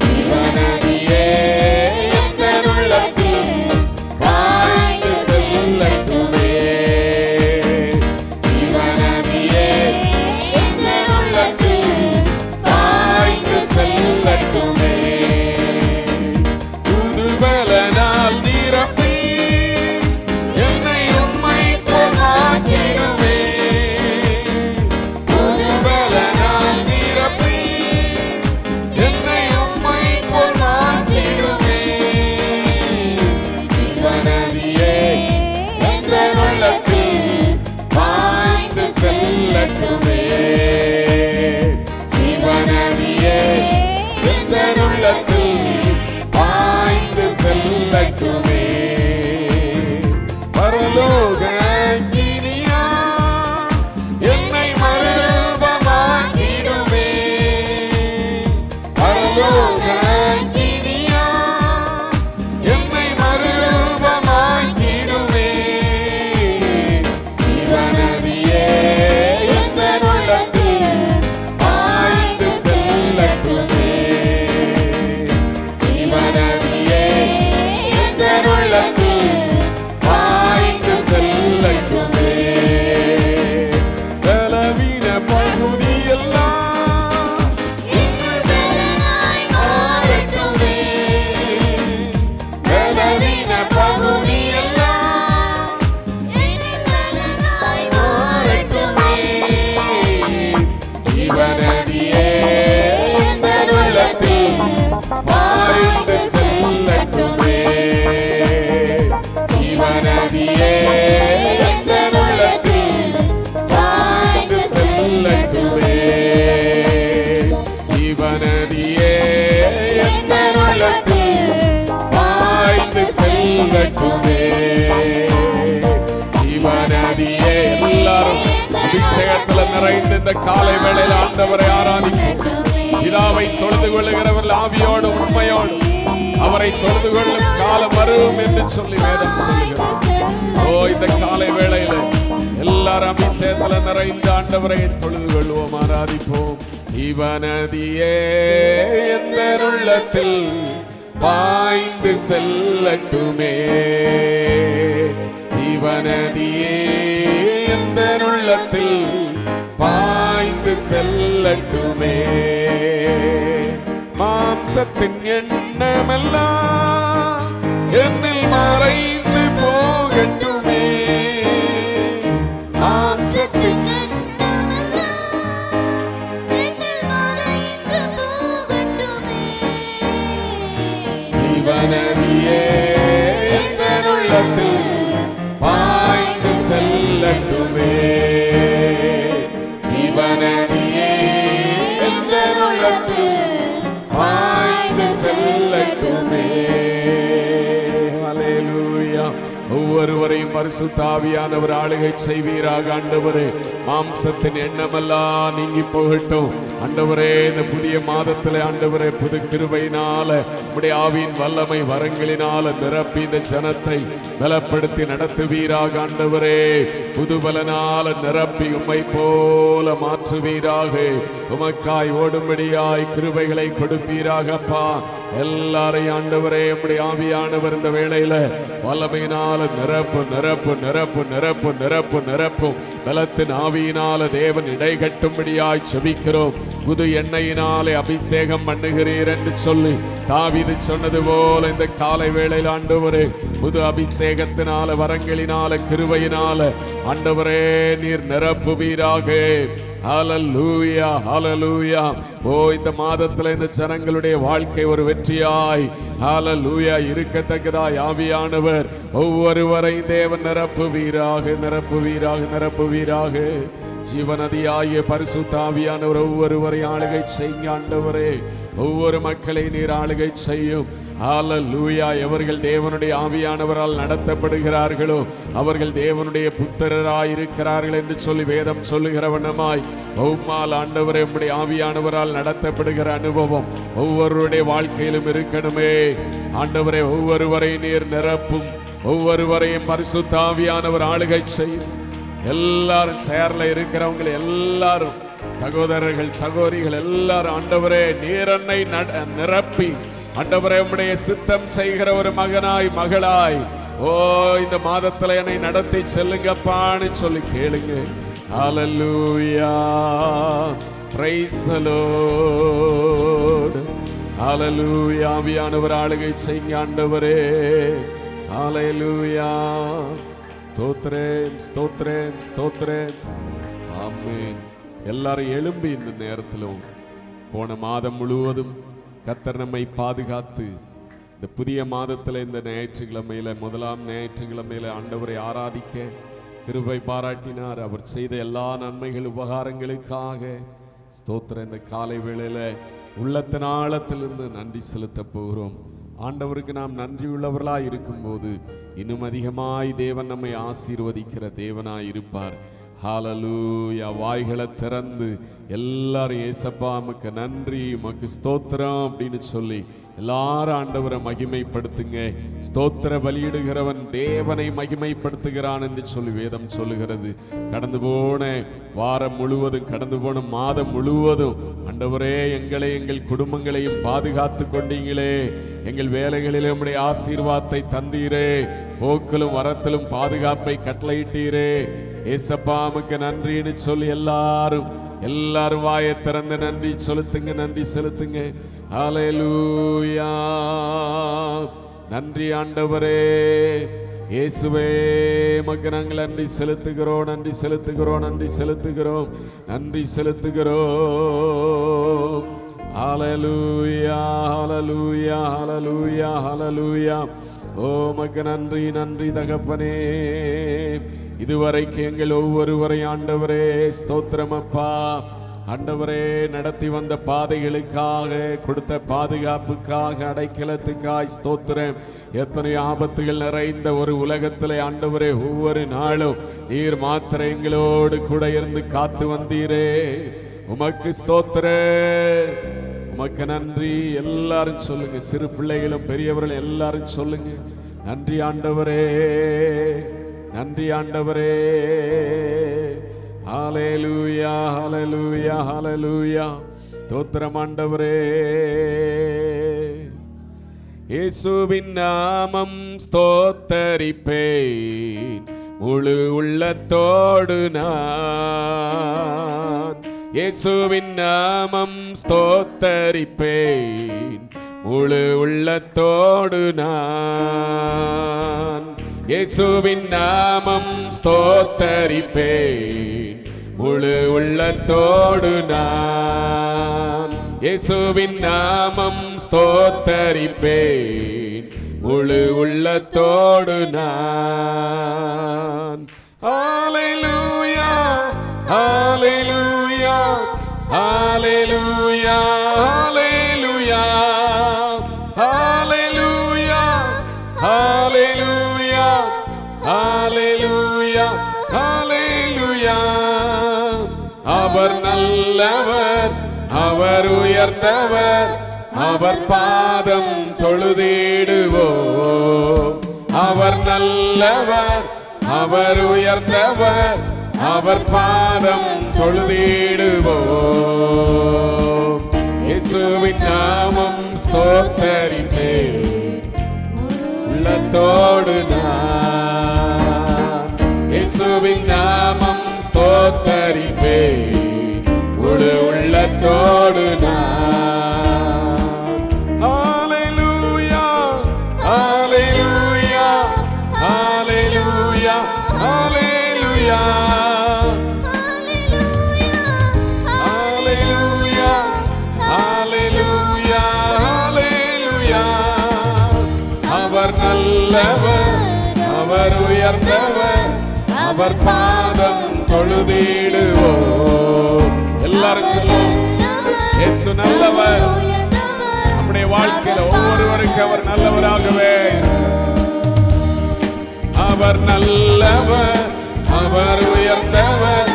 ஜீவநதியே எந்த உள்ளத்தில் பாய்ந்து செல்லட்டுமே. ஜீவநதியே எந்த உள்ளத்தில் பாய்ந்து செல்லட்டுமே. புதுபலனால் நிரப்பி என்னை உம்மைப்போல் மாற்றிடுமே. புதுபலனால் நிரப்பி என்னை உம்மைப்போல் மாற்றிடுமே. ஜீவநதியே எந்த உள்ளத்தில் பாய்ந்து செல்லட்டுமே. ஜீவநதியே எந்த உள்ளத்தில் பாய்ந்து செல்லட்டுமே. பரலோக அக்கினியா என்னை மறுரூபமாக்கிடுமே. பரலோக அக்கினியா என்னை மறுரூபமாக்கிடுமே. ஜீவநதியே எந்த உள்ளத்தில் பாய்ந்து செல்லட்டுமே. ஜீவநதியே எந்த உள்ளத்தில் பாய்ந்து செல்லட்டுமே. பலவீன பகுதியெல்லாம் இன்று பலனாய் மாறட்டுமே. பலவீன பகுதியெல்லாம் இன்று பலனாய் மாறட்டுமே. ஜீவநதியே எந்த உள்ளத்தில் பாய்ந்து செல்லட்டுமே. ஜீவநதியே எந்த உள்ளத்தில் பாய்ந்து செல்லட்டுமே. ஜீவநதியே எந்த உள்ளத்தில் பாய்ந்து செல்லட்டுமே. ஜீவநதியே எல்லாரும் அபிஷேகத்துல நிறைந்து இந்த காலை வேளையில் ஆண்டவரை ஆராதிக்கும். பிதாவை தொழுது கொள்ளுகிறவர்கள் ஆவியோடு உண்மையோடு அவரை தொழுது கொள்ளும் காலம் வரும் என்று சொல்லி வேதம் சொல்லுகிறார். இந்த காலை வேளையில எல்லாரும் அபிஷேகத்துல நிறைந்த ஆண்டவரை தொழுது கொள்வோம், ஆராதிப்போம். ஜீவநதியே எந்த உள்ளத்தில் பாய்ந்து செல்லட்டுமே. ஜீவநதியே எந்த உள்ளத்தில் பாய்ந்து செல்லட்டுமே. மாம்சத்தின் எண்ணமெல்லாம் என்னில் மறைந்து போகட்டுமே. ஒவ்வொருவரையும் பரிசுத்த ஆவியானவர் ஆளுகை செய்வீராக ஆண்டவரே. மாம்சத்தின் எண்ணமெல்லாம் நீங்கி போகட்டும் ஆண்டவரே. இந்த புதிய மாதத்திலே ஆண்டவரே புது கிருபையினால உம்முடைய ஆவியின் வல்லமை வரங்களினால நிரப்பி இந்த ஜனத்தை பலப்படுத்தி நடத்துவீராக ஆண்டவரே. புது பலனால நிரப்பி உம்மை போல மாற்றுவீராக. உமக்காய் ஓடும்படியாய் கிருபைகளை கொடுப்பீராகப்பா. எல்லாரையும் ஆண்டவரே உம்முடைய ஆவியானவர் இந்த வேளையில வல்லமையினால நிரப்பு நிரப்பு நிரப்பு நிரப்பு நிரப்பு நிரப்பும் பலத்தின் ஆவியினால தேவன் இடைகட்டும்படியாய் செபிக்கிறோம். புது எண்ணெயினாலே அபிஷேகம் பண்ணுகிறீர் என்று சொல்லி தாவீது சொன்னது போல இந்த காலை வேளையில் ஆண்டவரே புது அபிஷேகத்தினால வரங்களினால கிருபையினால ஆண்டவரே நீர் நிரப்புவீராக. ஹல்லேலூயா ஹல்லேலூயா. ஓ இந்த மாதத்துல இந்த ஜனங்களுடைய வாழ்க்கை ஒரு வெற்றியாய் ஹல்லேலூயா இருக்கத்தக்கதாய் ஆவியானவர் ஒவ்வொருவரையும் தேவன் நிரப்புவீராக நிரப்புவீராக நிரப்புவீராக. ஜீவநதியாகிய பரிசுத்த ஆவியானவர் ஒவ்வொருவரை ஆளுகை செய்யுங்க ஆண்டவரே. ஒவ்வொரு மக்களை நீர் ஆளுகை செய்யும். ஹல்லேலூயா. எவர்கள் தேவனுடைய ஆவியானவரால் நடத்தப்படுகிறார்களோ அவர்கள் தேவனுடைய புத்திரராய் இருக்கிறார்கள் என்று சொல்லி வேதம் சொல்லுகிற வண்ணமாய் ஒவ்வால் ஆண்டவரே உம்முடைய ஆவியானவரால் நடத்தப்படுகிற அனுபவம் ஒவ்வொருவருடைய வாழ்க்கையிலும் இருக்கணுமே ஆண்டவரே. ஒவ்வொருவரை நீர் நிரப்பும். ஒவ்வொருவரையும் பரிசுத்த ஆவியானவர் ஆளுகை செய்யும். எல்லாரும் சேர்ல இருக்கிறவங்க எல்லாரும் சகோதரர்கள் சகோதரிகள் எல்லாரும் ஆண்டவரே நீர் என்னை நிரப்பி ஆண்டவரே உம்முடைய சித்தம் செய்கிற ஒரு மகனாய் மகளாய் ஓ இந்த மாதத்துல என்னை நடத்தி செல்லுங்கப்பான்னு சொல்லி கேளுங்க. Hallelujah. Praise the Lord. Hallelujah. ஆவியானவர் ஆளுகை செய்யுங்க ஆண்டவரே. ஹல்லேலூயா. ஸ்தோத்திரம் ஸ்தோத்திரம் ஸ்தோத்திரம். ஆமென். எல்லாரும் எழும்பி இந்த நேரத்திலும் போன மாதம் முழுவதும் கர்த்தர் நம்மை பாதுகாத்து இந்த புதிய மாதத்தில் இந்த ஞாயிற்றுக்கிழமையில முதலாம் ஞாயிற்றுக்கிழமையில ஆண்டவரை ஆராதிக்க கிருபை பாராட்டினார். அவர் செய்த எல்லா நன்மைகள் உபகாரங்களுக்காக ஸ்தோத்திரம். இந்த காலை வேளையில உள்ளத்தின் ஆழத்திலிருந்து நன்றி செலுத்த போகிறோம். ஆண்டவருக்கு நாம் நன்றியுள்ளவர்களாய் இருக்கும்போது இன்னும் அதிகமாய் தேவன் நம்மை ஆசீர்வதிக்கிற தேவனாய் இருப்பார். ஹல்லேலூயா. வாய்களை திறந்து எல்லாரும் ஏசப்பா உமக்கு நன்றி உமக்கு ஸ்தோத்திரம் அப்படின்னு சொல்லி எல்லாரும் ஆண்டவரை மகிமைப்படுத்துங்க. ஸ்தோத்திர பலியிடுகிறவன் தேவனை மகிமைப்படுத்துகிறான் என்று சொல்லி வேதம் சொல்லுகிறது. கடந்து போன வாரம் முழுவதும் கடந்து போன மாதம் முழுவதும் ஆண்டவரே எங்களை எங்கள் குடும்பங்களையும் பாதுகாத்து கொண்டீங்களே. எங்கள் வேலைகளிலே உம்முடைய ஆசீர்வாதத்தை தந்தீரே. போக்கிலும் வரத்திலும் பாதுகாப்பை கட்டளையிட்டீரே. ஏசப்பா உமக்கு நன்றின்னு சொல்லி எல்லாரும் வாயை திறந்து நன்றி செலுத்துங்க நன்றி செலுத்துங்க. ஹல்லேலூயா. நன்றி ஆண்டவரே. இயேசுவே உமக்கு நாங்கள் நன்றி செலுத்துகிறோம் நன்றி செலுத்துகிறோம் நன்றி செலுத்துகிறோம் நன்றி செலுத்துகிறோம். ஹல்லேலூயா ஹல்லேலூயா ஹல்லேலூயா ஹல்லேலூயா. ஓ உமக்கு நன்றி நன்றி தகப்பனே. இதுவரைக்கும் எங்கள் ஒவ்வொருவரை ஆண்டவரே ஸ்தோத்திரம் அப்பா. ஆண்டவரே நடத்தி வந்த பாதைகளுக்காக கொடுத்த பாதுகாப்புக்காக அடைக்கலத்துக்காய் ஸ்தோத்திரம். எத்தனை ஆபத்துகள் நிறைந்த ஒரு உலகத்திலே ஆண்டவரே ஒவ்வொரு நாளும் நீர் மாத்திர எங்களோடு கூட இருந்து காத்து வந்தீரே. உமக்கு ஸ்தோத்திரம் உமக்கு நன்றி. எல்லாரும் சொல்லுங்க. சிறு பிள்ளைகளும் பெரியவர்கள் எல்லாரும் சொல்லுங்க. நன்றி ஆண்டவரே நன்றி ஆண்டவரே. ஹல்லேலூயா ஹல்லேலூயா ஹல்லேலூயா. ஸ்தோத்திரம் ஆண்டவரே. இயேசுவின் நாமம் ஸ்தோத்தரிப்பேன் முழு உள்ளத்தோடு நான். இயேசுவின் நாமம் ஸ்தோத்தரிப்பேன் முழு உள்ளத்தோடு நான். இயேசுவின் நாமம் ஸ்தோத்தரிப்பேன் முழு உள்ளத்தோடு நான். இயேசுவின் நாமம் ஸ்தோத்தரிப்பேன் முழு உள்ளத்தோடு நான். ஹல்லேலூயா ஹல்லேலூயா ஹல்லேலூயா ஹல்லேலூயா ஹல்லேலூயா ஹல்லேலூயா அவர் நல்லவர், அவர் உயர்ந்தவர், அவர் பாதம் தொழுதிடுவோம். அவர் நல்லவர், அவர் உயர்ந்தவர், அவர் பாதம் தொழுதிடுவோம். இயேசுவின் நாமம் ஸ்தோத்தரிப்பே உள்ளத்தோடு நான். இயேசுவின் நாமம் ஸ்தோத்தரிப்பே முழு உள்ளத்தோடு நான். ஹல்லேலூயா, ஹல்லேலூயா, ஹல்லேலூயா, ஹல்லேலூயா, ஹல்லேலூயா, ஹல்லேலூயா, ஹல்லேலூயா. அவர் நல்லவர், அவர் உயர்ந்தவர், அவர் பாதம் தொழுதிடுவோம். எல்லாரும் சொல்லுவோம், இயேசு நல்லவர். நம்முடைய வாழ்க்கையில ஒவ்வொருவருக்கு அவர் நல்லவராகவே. அவர் நல்லவர், அவர் உயர்ந்தவர்,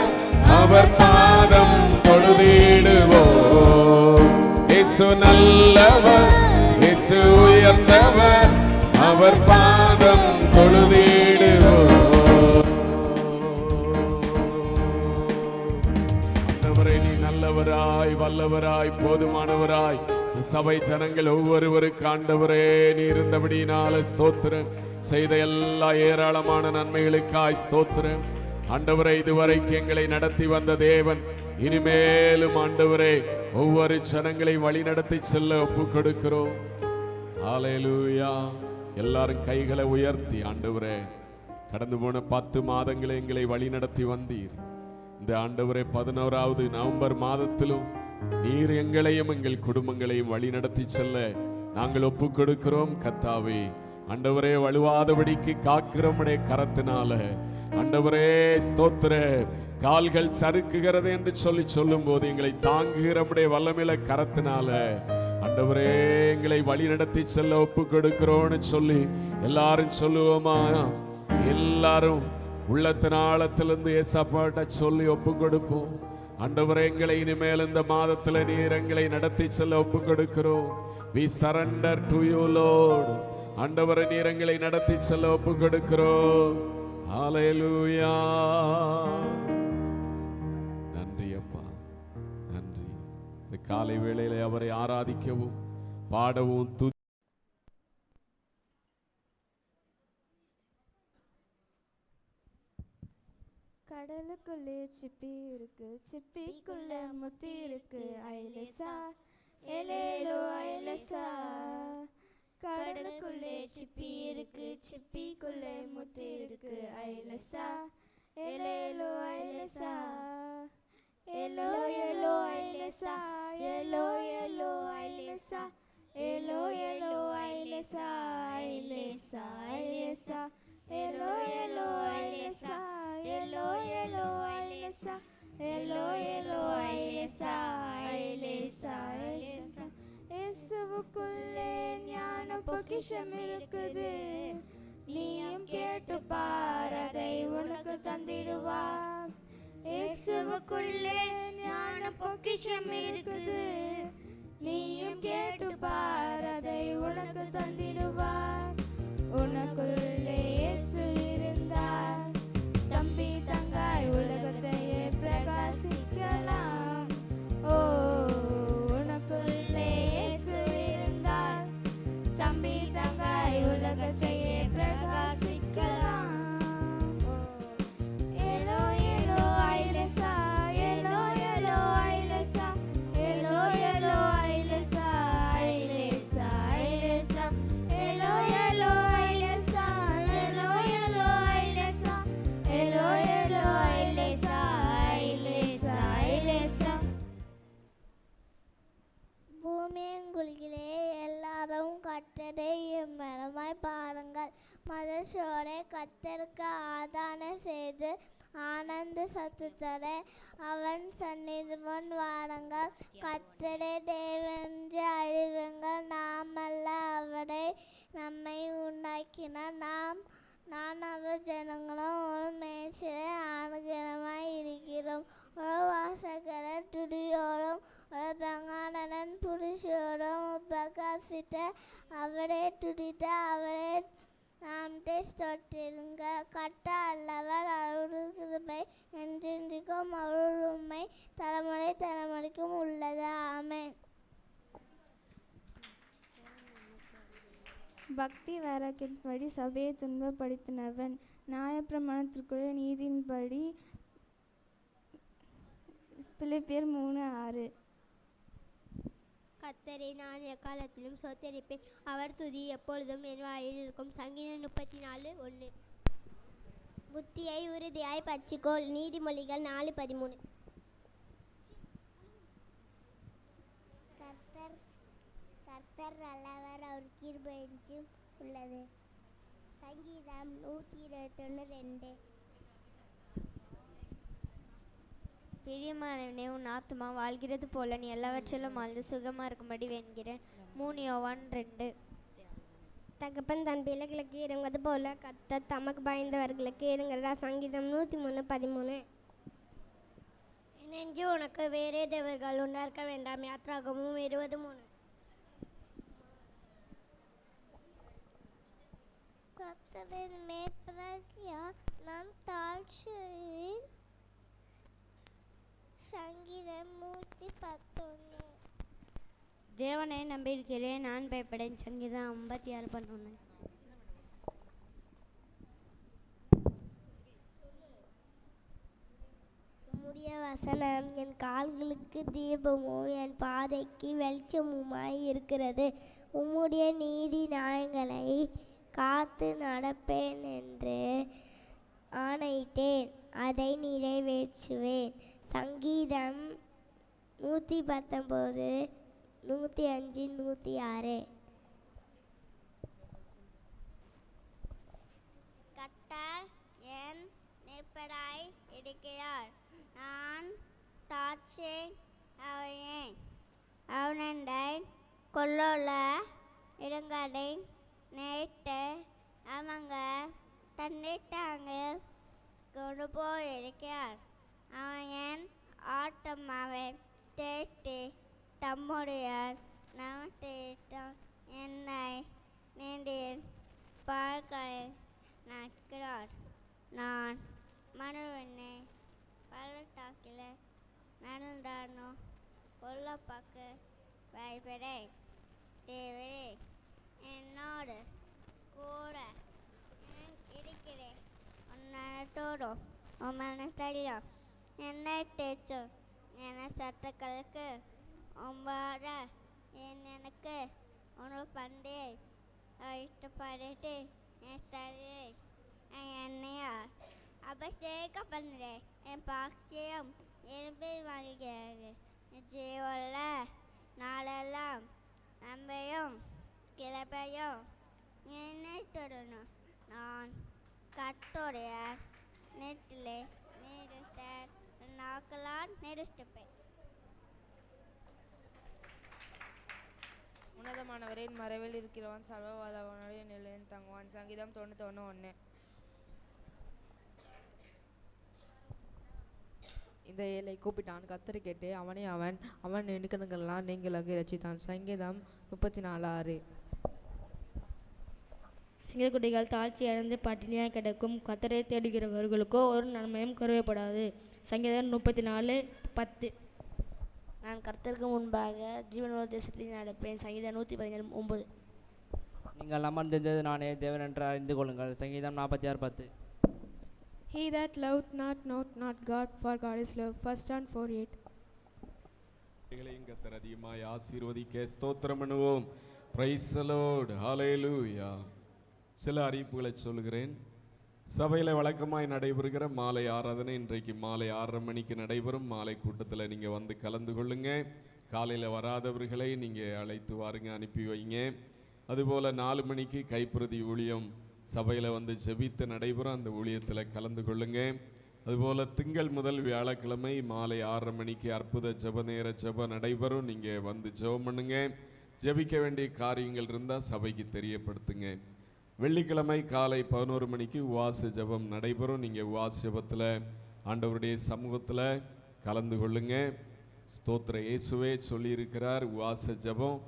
அவர் பாதம் தொழுதிடுவோம். இயேசு நல்லவர், இயேசு உயர்ந்தவர், அவர் பாதம் தொழுதிடுவோம். ஆண்டவரே, நீ நல்லவராய், வல்லவராய், போதுமானவராய் சபை ஜனங்கள் ஒவ்வொருவருக்கு ஆண்டவரே நீ இருந்தபடியினால ஸ்தோத்திரம். செய்த எல்லா ஏராளமான நன்மைகளுக்காய் ஸ்தோத்திரம். ஆண்டவரே, இதுவரைக்கு எங்களை நடத்தி வந்த தேவன் இனிமேலும் ஆண்டவரே ஒவ்வொரு ஜனங்களை வழி நடத்தி செல்ல ஒப்பு கொடுக்கிறோம். ஹல்லேலூயா. எல்லாரும் கைகளை உயர்த்தி, ஆண்டவரே கடந்து போன 10 மாதங்களை எங்களை வழி நடத்தி வந்தீர். இந்த ஆண்டவரே 11வது நவம்பர் மாதத்திலும் நீர் எங்களையும் எங்கள் குடும்பங்களையும் வழி நடத்தி செல்ல நாங்கள் ஒப்பு கொடுக்கிறோம். கர்த்தாவே, ஆண்டவரே வலுவாதபடிக்கு காக்கிறோமுடைய கரத்தினால ஆண்டவரே ஸ்தோத்திர. கால்கள் சறுக்குகிறது என்று சொல்லும் போது எங்களை தாங்குகிறமுடைய வல்லமையில கரத்தினால ஆண்டவரே எங்களை வழி நடத்தி செல்ல ஒப்பு கொடுக்கிறோன்னு சொல்லி எல்லாரும் சொல்லுவோமா? எல்லாரும் உள்ளத்தின் ஆழத்திலிருந்து ஏசப்பாட்ட சொல்லி ஒப்பு கொடுப்போம். ஆண்டவரே, எங்களை இனிமேல் இந்த மாதத்துல நீர் எங்களை நடத்தி செல்ல ஒப்பு கொடுக்கிறோம். We surrender to you, Lord. ஆண்டவரே, நீர் எங்களை நடத்தி செல்ல ஒப்பு கொடுக்கிறோம். ஹல்லேலூயா. நன்றி அப்பா, நன்றி. இந்த காலை வேளையிலே அவரை ஆராதிக்கவும் பாடவும் கடலுக்குள்ளே சிப்பி இருக்கு, சிப்பிக்குள்ள முத்தி இருக்கு, ஐலேசா ஏலேலோ ஐலேசா. கடலுக்குள்ளே சிப்பி இருக்கு, சிப்பிக்குள்ளே முத்தி இருக்கு, ஐலேசா ஏலேலோ ஐலேசா. ஏலோ ஏலோ ஐலேசா, ஏலோ ஏலோ ஐலேசா, ஏலோ ஏலோ ஐலேசா, ஐலேசா ஐலேசா. ஏலோ ஏலோ ஐலேசா, ஏலோ ஏலோ ஐலேசா, ஏலோ ஏலோ ஐலேசா, ஐலேசா ஐலேசா. இயேசுவுக்குள்ளே ஞான பொக்கிஷம் இருக்குது, நீயும் கேட்டு பார், அதை உனக்கு தந்திடுவார். இயேசுவுக்குள்ளே ஞான பொக்கிஷம் இருக்குது, நீயும் கேட்டு பார், அதை உனக்கு தந்திடுவார். உனக்குள்ளே இயேசு இருந்தார், தம்பி தங்காய் உலகத்தையே பிரகாசிக்கலாம். ஓ, உனக்குள்ளே இயேசு இருந்தார், தம்பி தங்காய் உலகத்தையே பிரகாசிக்கலாம். ஏலோ ஏலோ ஐலேசா, ஏலோ ஏலோ ஐலேசா, ஏலோ ஏலோ ஐலேசா, ஐலேசா ஐலேசா. ஏலோ ஏலோ ஐலேசா, ஏலோ ஏலோ ஐலேசா, ஏலோ ஏலோ ஐலேசா, ஐலேசா ஐலேசா. பூமியெங்குள்ளிலே எல்லாரும் கர்த்தரை எம்மனமாய் பாருங்கள். மனுஷோரை கர்த்தருக்கு ஆராதனை செய்து ஆனந்த சத்தத்தோடே அவன் சந்நிதி முன் வாருங்கள். கர்த்தரே தேவனென்று அறிவுங்கள், நாமல்ல அவரை நம்மை உண்டாக்கினார். நான் அவர் ஜனங்களும் ஒரு மேய்ச்சலை ஆணுகிறமாய் இருக்கிறோம். ஒரு வாச விசுவாசித்து அவரே துதித்து அவரே நாமத்தை ஸ்தோத்திருங்க. கர்த்தர் அல்லவர், அவருடைய கிருபை என்றென்றைக்கும் அவருடைய உண்மை தலைமுறை தலைமுறைக்கும் உள்ளது. ஆமென். பக்தி வைராக்கியத்தின்படி சபையை துன்பப்படுத்தினவன், நியாயப்பிரமாணத்திற்குரிய நீதியின்படி. பிலிப்பியர் 3:6. கர்த்தரை நான் எக்காலத்திலும் சோத்தரிப்பேன், அவர் துதி எப்பொழுதும் என் வாயில் இருக்கும். சங்கீதம் 34:1. புத்தியை உறுதியாய் பற்றிக்கொள். நீதிமொழிகள் 4:13. கர்த்தர் நல்லவர், அவர் கிருபை என்றும் உள்ளது. சங்கீதம் 121:2. பிரியமானவனே, உன் ஆத்துமா வாழ்கிறது போல நீ எல்லாவற்றிலும் வாழ்ந்து சுகமாக இருக்கும்படி வேண்கிறேன். 3 யோவான் 2. தகப்பன் தன் பிள்ளைகளுக்கு இறங்குவது போல கர்த்தர் தமக்கு பயந்தவர்களுக்கு இறங்குகிறார். சங்கீதம் 103:13. நெஞ்சு உனக்கு வேறே தேவர்கள் உண்டாக்க வேண்டாம். யாத்ராகமும் 20:3. கர்த்தரின் மேய்ப்பராகிய நான் தாழ்ச்சியின். சங்கீதம் 111. தேவனை நம்பியிருக்கிறேன், நான் பயப்படேன். சங்கீதம் 56:11. உம்முடைய வசனம் என் கால்களுக்கு தீபமும் என் பாதைக்கு வெளிச்சமுமாய் இருக்கிறது. உம்முடைய நீதி நியாயங்களை காத்து நடப்பேன் என்று ஆணையிட்டேன், அதை நிறைவேற்றுவேன். சங்கீதம் 119, 105, 106. கர்த்தர் என் மேய்ப்பராய் இருக்கிறார், நான் தாட்சை அவையேன். அவனண்டை கொள்ளுள்ள இடங்களை நேற்று அவங்க தன்னிட்டாங்க கொண்டு போயிருக்கிறார். அவன் என் ஆட்டமாவை தேய்த்து தம்முடைய நமத்தேற்றம் என்னை நீண்டின் பால்களை நடக்கிறார். நான் மனுவனை பள்ளத்தாக்கில் நடந்தானோ கொல்லப்பாக்கு பயப்படேன். தேவரே என்னோடு கூட இருக்கிறேன். உன்னத்தோடும் உமனத்தையும் என்னை தேய்ச்சும் என சட்டக்களுக்கு ஒம்பாட எனக்கு உணவு பண்டிகை இஷ்டப்பட்டு என் தலையை எண்ணெயால் அபிஷேக பண்ணுறேன். என் பாக்கியம் எலும்பை வாங்குகிறது. ஜீவல்ல நாளெல்லாம் நம்பையும் கிளப்பையும் என்னை தொடணும். நான் கர்த்தருடைய நெற்றிலே நிறுத்த நாக்களால் நிறுத்தப்பேன். உன்னதமானவரின் மறைவில் இருக்கிறவன் சர்வ வல்லவனுடைய நிலையில் தங்குவான். சங்கீதம் 91:1. இந்த ஏழை கூப்பிட்டான், கர்த்தர் கேட்டு அவன் நெருக்கங்களெல்லாம் நீங்களாக ரசித்தான். சங்கீதம் 34:6. சிங்கக்குட்டிகள் தாழ்ச்சி அடைந்து பட்டினியாக கிடக்கும், கர்த்தரை தேடுகிறவர்களுக்கோ ஒரு நன்மையும் குறைவுபடாது. சங்கீதம் 34:10. நான் கர்த்தருக்கு முன்பாக ஜீவனுள்ள தேசத்தில் நடப்பேன். சங்கீதம் 117:9. நீங்கள் அமர்ந்திருந்தது நானே தேவன் என்று அறிந்து கொள்ளுங்கள். சங்கீதம் 46:10. He that loveth not God, for God is love. 1 John 4:8. கர்த்தர் அதிகமாய் ஆசீர்வதிக்க ஸ்தோத்திரம் பண்ணுவோம். பிரைஸ் தி லார்ட், ஹல்லேலூயா. சில அறிவிப்புகளை சொல்கிறேன். சபையில் வழக்கமாய் நடைபெறுகிற மாலை ஆராதனை இன்றைக்கு மாலை 6:30 மணிக்கு நடைபெறும். மாலை கூட்டத்தில் நீங்கள் வந்து கலந்து கொள்ளுங்க. காலையில் வராதவர்களை நீங்கள் அழைத்து வாருங்க, அனுப்பி வைங்க. அதுபோல் 4 மணிக்கு கைப்பிரதி ஊழியம் சபையில் வந்து ஜெபித்து நடைபெறும். அந்த ஊழியத்தில் கலந்து கொள்ளுங்க. அதுபோல் திங்கள் முதல் வியாழக்கிழமை மாலை 6:30 மணிக்கு அற்புத ஜெப நேர ஜெபம் நடைபெறும். நீங்கள் வந்து ஜெபம் பண்ணுங்க. ஜெபிக்க வேண்டிய காரியங்கள் இருந்தால் சபைக்கு தெரியப்படுத்துங்க. வெள்ளிக்கிழமை காலை 11 மணிக்கு உவாச ஜெபம் நடைபெறும். நீங்கள் உவாச ஜெபத்தில் ஆண்டவருடைய சமூகத்தில் கலந்து கொள்ளுங்க. ஸ்தோத்திர இயேசுவே சொல்லியிருக்கிறார், உவாச ஜெபம்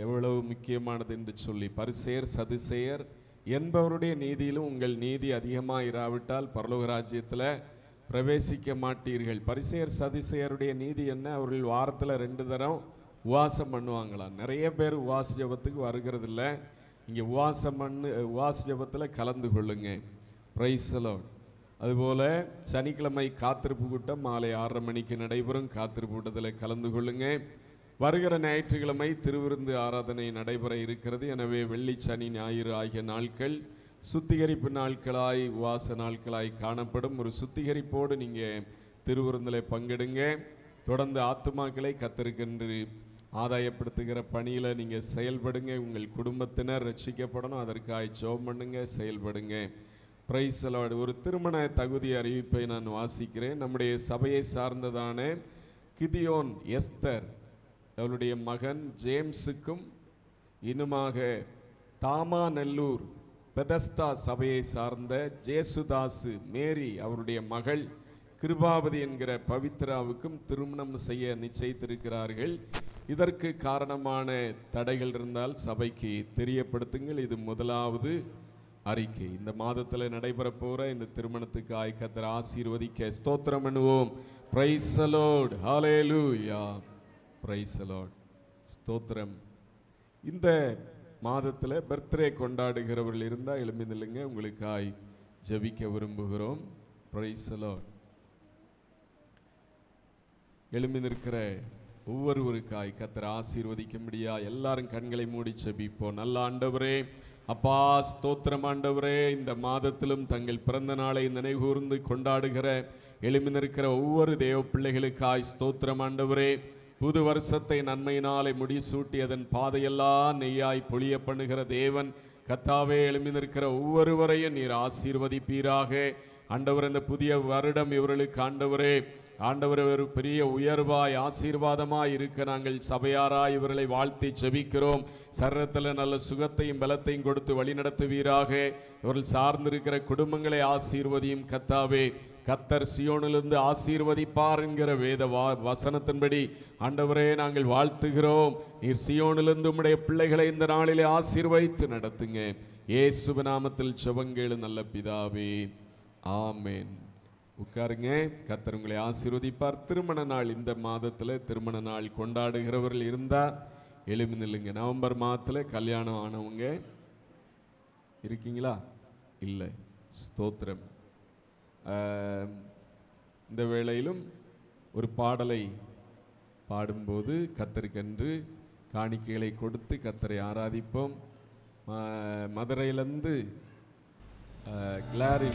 எவ்வளவு முக்கியமானது என்று சொல்லி, பரிசேயர் சதுசேயர் என்பவருடைய நீதியிலும் உங்கள் நீதி அதிகமாக இராவிட்டால் பரலோக ராஜ்யத்தில் பிரவேசிக்க மாட்டீர்கள். பரிசேயர் சதுசேயருடைய நீதி என்ன? அவர்கள் வாரத்தில் 2 தரம் உபவாசம் பண்ணுவாங்களாம். நிறைய பேர் உபவாச ஜெபத்துக்கு வருகிறதில்ல. இங்கே உபவாச ஜெபத்தில் கலந்து கொள்ளுங்க. Price the Lord. அதுபோல் சனிக்கிழமை காத்திருப்பு கூட்டம் மாலை 6:30 மணிக்கு நடைபெறும். காத்திருப்பு கூட்டத்தில் கலந்து கொள்ளுங்க. வருகிற ஞாயிற்றுக்கிழமை திருவிருந்து ஆராதனை நடைபெற இருக்கிறது. எனவே வெள்ளி, சனி, ஞாயிறு ஆகிய நாட்கள் சுத்திகரிப்பு நாட்களாய், உபவாச நாட்களாய் காணப்படும். ஒரு சுத்திகரிப்போடு நீங்கள் திருவிருந்தில் பங்கெடுங்க. தொடர்ந்து ஆத்துமாக்களை கர்த்தருக்கென்று ஆதாயப்படுத்துகிற பணியில் நீங்கள் செயல்படுங்க. உங்கள் குடும்பத்தினர் ரட்சிக்கப்படணும், அதற்காக ஜெபம் பண்ணுங்க, செயல்படுங்க. Price the Lord. ஒரு திருமண தகுதி அறிவிப்பை நான் வாசிக்கிறேன். நம்முடைய சபையை சார்ந்ததான கிதியோன் எஸ்தர் அவளுடைய மகன் ஜேம்ஸுக்கும், இன்னுமாக தாமாநல்லூர் பெதஸ்தா சபையை சார்ந்த ஜேசுதாசு மேரி அவருடைய மகள் கிருபாவதி என்கிற பவித்ராவுக்கும் திருமணம் செய்ய நிச்சயித்திருக்கிறார்கள். இதற்கு காரணமான தடைகள் இருந்தால் சபைக்கு தெரியப்படுத்துங்கள். இது முதலாவது அறிக்கை. இந்த மாதத்தில் நடைபெற போகிற இந்த திருமணத்துக்கு கர்த்தர் ஆசீர்வதிக்க ஸ்தோத்திரம் பண்ணுவோம். Price the Lord. Hallelujah. Praise the Lord. ஸ்தோத்திரம். இந்த மாதத்தில் பர்த்டே கொண்டாடுகிறவர்கள் இருந்தால் எழும்பி நில்லுங்க. உங்களுக்காய் ஜெபிக்க விரும்புகிறோம். Price the Lord. எழும்பி நிற்கிற ஒவ்வொருவருக்காய் கர்த்தர் ஆசீர்வதிக்கும்படியா எல்லாரும் கண்களை மூடி ஜெபிப்போம். நல்ல ஆண்டவரே, அப்பா ஸ்தோத்திரம் ஆண்டவரே, இந்த மாதத்திலும் தங்கள் பிறந்த நாளை நினைவுகூர்ந்து கொண்டாடுகிற எழும்பி நிற்கிற ஒவ்வொரு தேவ பிள்ளைகளுக்காய் ஸ்தோத்திரம் ஆண்டவரே. புது வருஷத்தை நன்மையினாலே முடிசூட்டி அதன் பாதையெல்லாம் நெய்யாய் பொழிய பண்ணுகிற தேவன் கர்த்தாவே, எழும்பி நிற்கிற ஒவ்வொருவரையும் நீர் ஆசீர்வதிப்பீராக ஆண்டவர். இந்த புதிய வருடம் இவர்களுக்கு ஆண்டவரே ஒரு பெரிய உயர்வாய் ஆசீர்வாதமாய் இருக்க நாங்கள் சபையாராய் இவர்களை வாழ்த்தி ஜெபிக்கிறோம். சரீரத்தில் நல்ல சுகத்தையும் பலத்தையும் கொடுத்து வழிநடத்துவீராக. இவர்கள் சார்ந்திருக்கிற குடும்பங்களை ஆசீர்வதியும் கர்த்தாவே. கர்த்தர் சியோனிலிருந்து ஆசீர்வதிப்பார் என்கிற வேத வசனத்தின்படி ஆண்டவரே நாங்கள் வாழ்த்துகிறோம். நீர் சியோனிலிருந்து உம்முடைய பிள்ளைகளை இந்த நாளிலே ஆசீர்வதித்து நடத்துங்க. இயேசுவின் நாமத்தில் ஜெபங்கள் நல்ல பிதாவே, ஆமென். உட்காருங்க. கர்த்தர் உங்களை ஆசீர்வதிப்பார். திருமண நாள் இந்த மாதத்தில் திருமண நாள் கொண்டாடுகிறவர்கள் இருந்தால் எழும்பி நில்லுங்க. நவம்பர் மாதத்தில் கல்யாணம் ஆனவங்க இருக்கீங்களா? இல்லை. ஸ்தோத்திரம். இந்த வேளையிலும் ஒரு பாடலை பாடும்போது கர்த்தருக்கென்று காணிக்கைகளை கொடுத்து கர்த்தரை ஆராதிப்போம். மதுரையிலேருந்து கிளாரி